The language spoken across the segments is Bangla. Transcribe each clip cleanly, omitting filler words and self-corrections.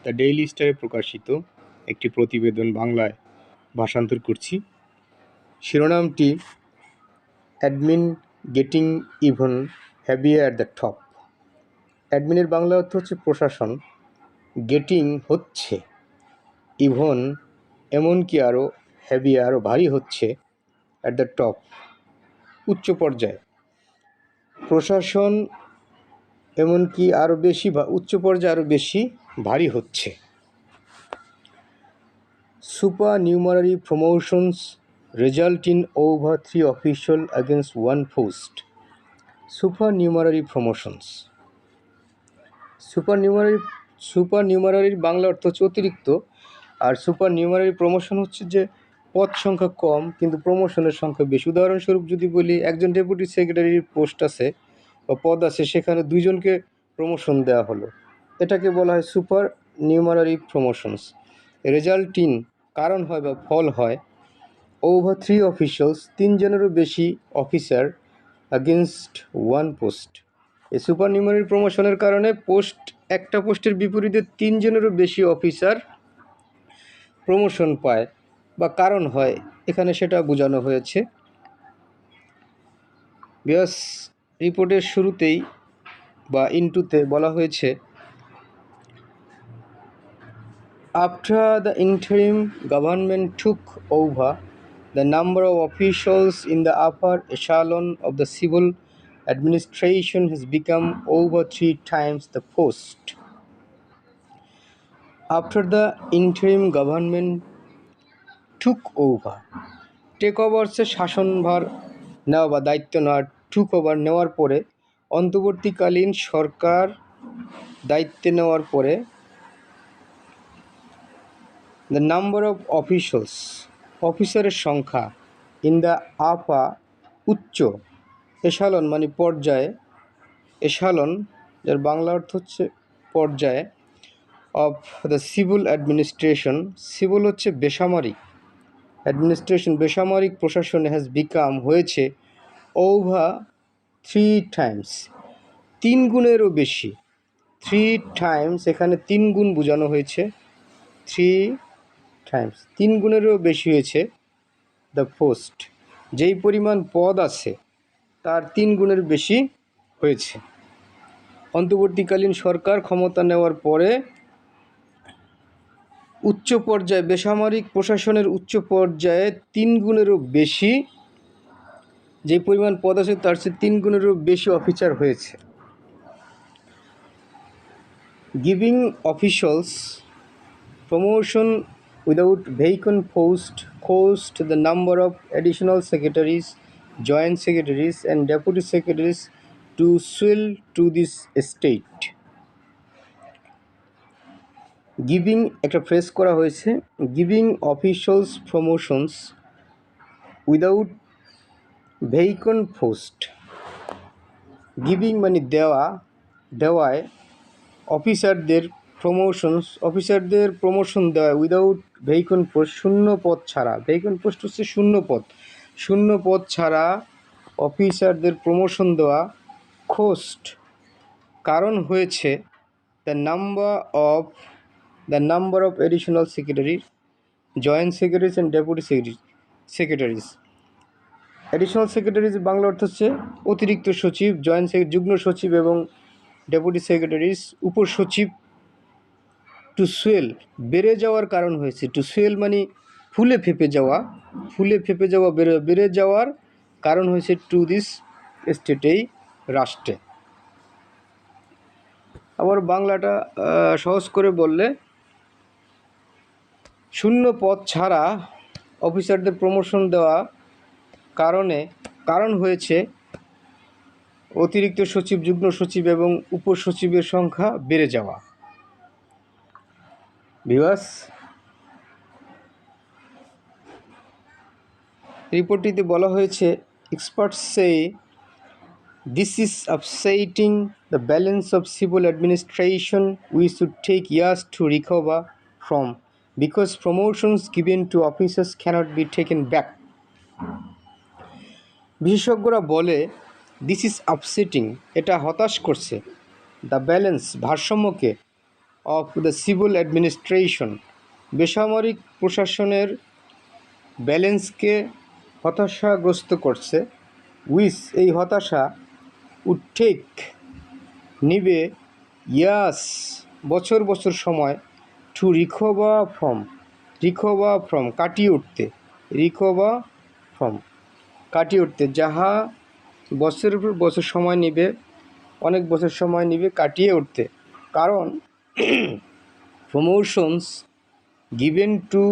দ্য ডেইলি স্টারে প্রকাশিত একটি প্রতিবেদন বাংলায় ভাষান্তর করছি। শিরোনামটি admin getting even heavier at the top. অ্যাডমিনের বাংলা অর্থ হচ্ছে প্রশাসন, গেটিং হচ্ছে, ইভন এমনকি আরও, হ্যাভিয়ার আরও ভারী হচ্ছে, অ্যাট দ্য টপ উচ্চ পর্যায়ে। প্রশাসন এমনকি আরও বেশি উচ্চ পর্যায়ে আরও বেশি ভারী হচ্ছে। Supernumerary promotions result in over 3 official against 1 post. Supernumerary promotions. সুপারনিউমারারির Bangla অর্থ হচ্ছে অতিরিক্ত, আর সুপারনিউমারারি প্রমোশন হচ্ছে যে পদ সংখ্যা কম কিন্তু প্রমোশনের সংখ্যা বেশি। উদাহরণস্বরূপ যদি বলি, একজন ডেপুটি সেক্রেটারির পোস্ট আছে বা পদ আছে, সেখানে 2 জনকে প্রমোশন দেওয়া হলো, এটাকে বলা হয় super numerary promotions. Result in কারণ হয় বা ফল হয়, ওভার 3 অফিসিয়ালস 3 জনেরও বেশি অফিসার আগেনস্ট 1 পোস্ট। এই সুপার নিউমারারি প্রমোশনের কারণে একটা পোস্টের বিপরীতে 3 জনেরও বেশি অফিসার প্রমোশন পায় বা কারণ হয়, এখানে সেটা বোঝানো হয়েছে। বিয়াস রিপোর্টের শুরুতেই বা ইনটুতে বলা হয়েছে, After the interim government took over, the number of officials in the upper echelon of the civil administration has become over 3 times the post. After the interim government took over, take over হচ্ছে শাসনভার নেওয়া বা দায়িত্ব নেওয়া, টুক ওভার নেওয়ার পরে, অন্তর্বর্তীকালীন সরকার দায়িত্বে নেওয়ার পরে, দ্য নাম্বার অফ অফিসিয়ালস অফিসারের সংখ্যা, ইন দ্য আপার উচ্চ, এশালন মানে পর্যায়ে, এশালন যার বাংলা অর্থ হচ্ছে পর্যায়ে, of the civil administration, civil হচ্ছে বেসামরিক, অ্যাডমিনিস্ট্রেশন বেসামরিক প্রশাসনে হ্যাজ বিকাম হয়েছে, ওভার 3 টাইমস 3 গুণেরও বেশি। 3 টাইমস এখানে 3 গুণ বোঝানো হয়েছে, 3 টাইমস 3 গুণেরও বেশি হয়েছে দ্য পোস্ট, যেই পরিমাণ পদ আছে তার 3 গুণের বেশি হয়েছে। অন্তর্বর্তীকালীন সরকার ক্ষমতা নেওয়ার পরে উচ্চ পর্যায়ে, বেসামরিক প্রশাসনের উচ্চ পর্যায়ে 3 গুণেরও বেশি যে পরিমাণ পদ আছে তার চেয়ে 3 গুণেরও বেশি অফিসার হয়েছে। Giving officials promotion without vacant post caused the number of additional secretaries, joint secretaries and deputy secretaries to swell to this state. Giving একটা ফ্রেজ করা হয়েছে, giving officials promotions without vacant post. Giving মানে দেওয়া, দেওয়ায় অফিসারদের অফিসারদের প্রমোশন দেওয়া, উইদাউট ভেইকন পোস্ট শূন্য পদ ছাড়া, ভেইকন পোস্ট হচ্ছে শূন্য পদ ছাড়া অফিসারদের প্রমোশন দেওয়া, কোস্ট কারণ হয়েছে, the number of additional secretary, joint secretaries and deputy secretaries. Additional secretaries Bangla অর্থ হচ্ছে অতিরিক্ত সচিব, জয়েন্ট যুগ্ম সচিব এবং ডেপুটি সেক্রেটারিজ উপসচিব। টু সুয়েল বেড়ে যাওয়ার কারণ হয়েছে, টু সুয়েল মানে ফুলে ফেপে যাওয়া, বেড়ে যাওয়ার কারণ হয়েছে টু দিস স্টেট, এই রাষ্ট্রে। আবার বাংলাটা সহজ করে বললে, শূন্য পদ ছাড়া অফিসারদের প্রমোশন দেওয়া কারণ হয়েছে অতিরিক্ত সচিব, যুগ্ম সচিব এবং উপসচিবের সংখ্যা বেড়ে যাওয়া। ভিউয়ার্স, রিপোর্টটিতে বলা হয়েছে, experts say this is upsetting the balance of civil administration we should take years to recover from, because promotions given to officers cannot be taken back. বিশেষজ্ঞরা বলে, দিস ইজ আপসেটিং এটা হতাশ করছে, দ্য ব্যালেন্স ভারসাম্যকে, অফ দ্য সিভিল অ্যাডমিনিস্ট্রেশন, বেসামরিক প্রশাসনের ব্যালেন্সকে হতাশাগ্রস্ত করছে। উইস, এই হতাশা, উড টেক, নিবে, ইয়াস, বছর বছর সময়, টু রিকভার ফ্রম কাটিয়ে উঠতে, যাহা বছরের পর বছর সময় নিবে, অনেক বছর সময় নিবে কাটিয়ে উঠতে। কারণ প্রমোশনস গিভেন টু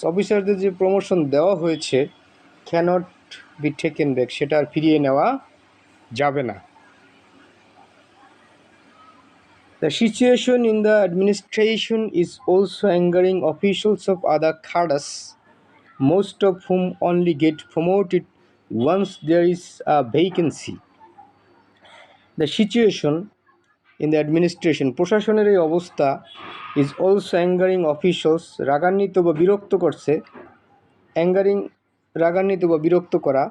অফিসারদের যে প্রমোশন দেওয়া হয়েছে, ক্যানট বি টেকেন ব্যাক, সেটা আর ফিরিয়ে নেওয়া যাবে না। The situation in the administration is also angering officials of other cadres, most of whom only get promoted once there is a vacancy. The situation in the administration, প্রশাসনের এই অবস্থা, is also angering officials, রাগান্বিত বা বিরক্ত করছে, রাগান্বিত বা বিরক্ত করা,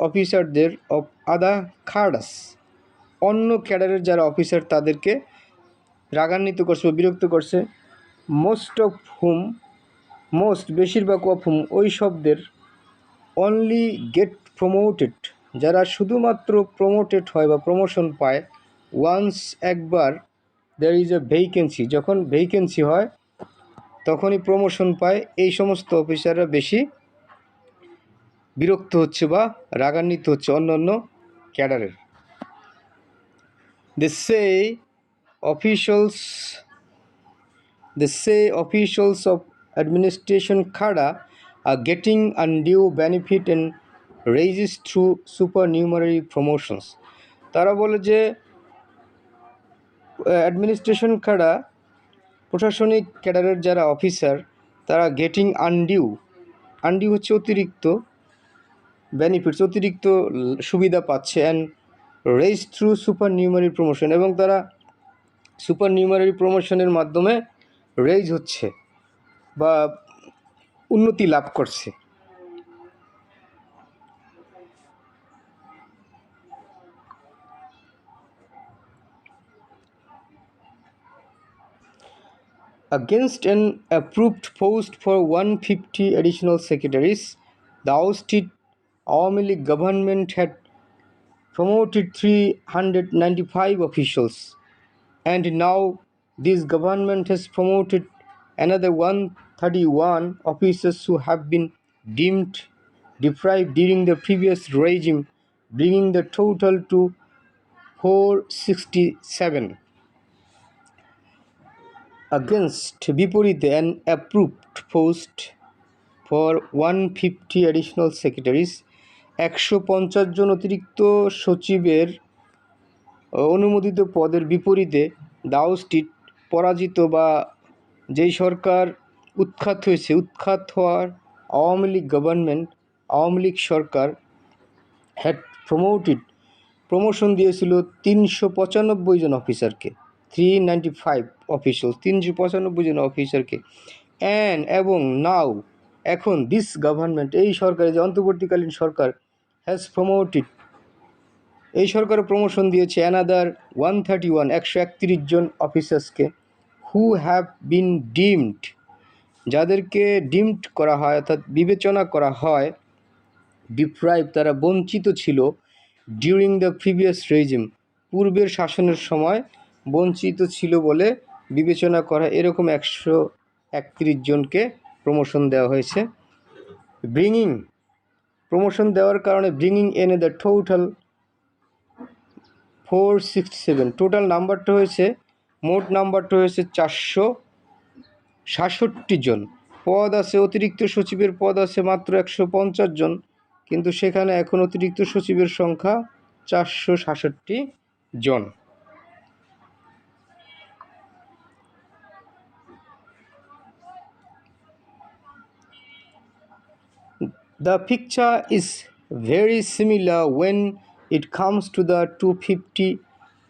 অফিসারদের অফ আদার cadres, অন্য ক্যাডারের যারা অফিসার তাদেরকে রাগান্বিত করছে বা বিরক্ত করছে। বেশিরভাগ অফ হুম, ওই শব্দের, অনলি গেট প্রমোটেড, যারা শুধুমাত্র প্রমোটেড হয় বা প্রমোশন পায়, ওয়ান্স, একবার, দেয়ার ইজ এ ভেকেন্সি, যখন ভেকেন্সি হয় তখনই প্রমোশন পায়, এই সমস্ত অফিসাররা বেশি বিরক্ত হচ্ছে বা রাগান্বিত হচ্ছে অন্য অন্য ক্যাডারের। They say officials of administration cadre are getting undue benefit and raises through supernumerary promotions. তারা বলে যে অ্যাডমিনিস্ট্রেশন cadre, প্রশাসনিক ক্যাডারের যারা অফিসার, তারা গেটিং আনডিউ হচ্ছে অতিরিক্ত, বেনিফিটস অতিরিক্ত সুবিধা পাচ্ছে, and raise through supernumerary promotion, এবং তারা সুপারনিউমারি প্রমোশনের মাধ্যমে রেইজ হচ্ছে বা উন্নতি লাভ করছে। Against an approved post for 150 additional secretaries, the ousted Awami League government had promoted 395 officials, and now this government has promoted another 131 officers who have been deemed deprived during the previous regime, bringing the total to 467. Against, বিপরীতে, an approved post for 150 additional secretaries, 150 জন অতিরিক্ত সচিবের অনুমোদিত পদের বিপরীতে, দাউস্টিট, পরাজিত বা যেই সরকার উৎখাত হওয়ার Awami League government, Awami League Sarkar, had promotion দিয়েছিল 395 জন অফিসারকে, 395 অফিসার, 395 জন অফিসারকে, এবং নাও, এখন, দিস গভর্নমেন্ট, এই সরকারের যে অন্তর্বর্তীকালীন সরকার, হ্যাজ প্রমোটেড, এই সরকারের প্রমোশন দিয়েছে অ্যানাদার 131 জন অফিসার্সকে, হু হ্যাভ বিন ডিমড, যাদেরকে ডিমড করা হয় অর্থাৎ বিবেচনা করা হয়, ডিপ্রাইভ, তারা বঞ্চিত ছিল, ডিউরিং দ্য প্রিভিয়াস রেজিম, পূর্বের শাসনের সময় বঞ্চিত ছিল বলে বিবেচনা করা, এরকম 131 জনকে প্রমোশন দেওয়া হয়েছে। প্রমোশন দেওয়ার কারণে ব্রিঙিং এনে দ্য টোটাল 467, টোটাল নাম্বারটা হয়েছে, মোট নাম্বারটা হয়েছে 466 জন। পদ আছে, অতিরিক্ত সচিবের পদ আছে মাত্র 150 জন, কিন্তু সেখানে এখন অতিরিক্ত সচিবের সংখ্যা 466 জন। The picture is very similar when it comes to the 250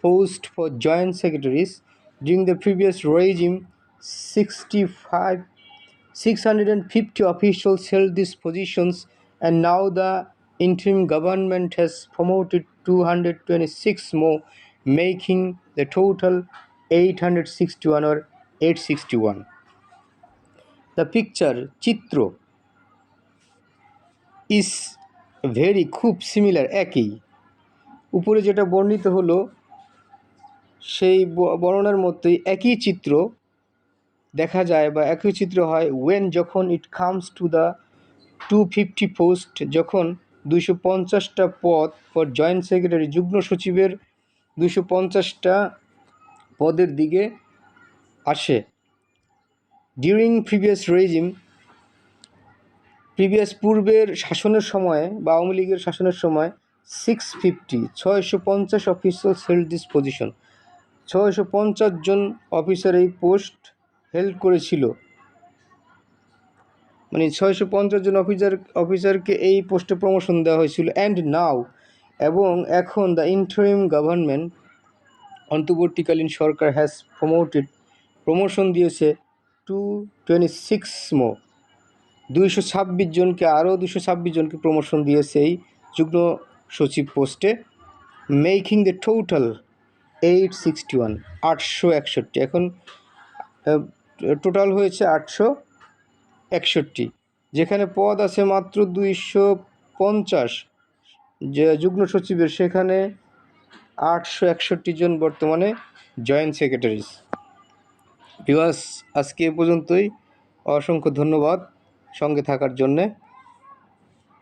posts for joint secretaries. During the previous regime, 650 officials held these positions, and now the interim government has promoted 226 more, making the total 861 or 861. The picture চিত্র is very খুব সিমিলার একই। উপরে যেটা বর্ণিত হলো সেই বর্ণনার মতোই একই চিত্র দেখা যায় বা একই চিত্র হয় when যখন it comes to the 250 post, যখন 250টা পদ ফর জয়েন্ট সেক্রেটারি, যুগ্ম সচিবের 250টা পদের দিকে আসে। ডিউরিং প্রিভিয়াস রেজিম, পূর্বের শাসনের সময় বা আওয়ামী লীগের শাসনের সময় 650 অফিসার্স হেল্ড দিস পজিশন, 650 জন অফিসার এই পোস্ট হেল্ড করেছিল, মানে 650 জন অফিসারকে এই পোস্টে প্রমোশন দেওয়া হয়েছিল। অ্যান্ড নাও, এবং এখন দ্য ইন্টারিম গভর্নমেন্ট, অন্তর্বর্তীকালীন সরকার হ্যাজ প্রমোশন দিয়েছে 226 more, 226 জনকে, আরও 226 জনকে প্রমোশন দিয়েছে এই যুগ্ম সচিব পোস্টে। Making the total 861, 861। এখন টোটাল হয়েছে 861। যেখানে পদ আছে মাত্র 250 যে যুগ্ম সচিবের, সেখানে 861 জন বর্তমানে জয়েন্ট সেক্রেটারিজ। ভিউয়ার্স, আজকে এ পর্যন্তই। অসংখ্য ধন্যবাদ সঙ্গে থাকার জন্যে।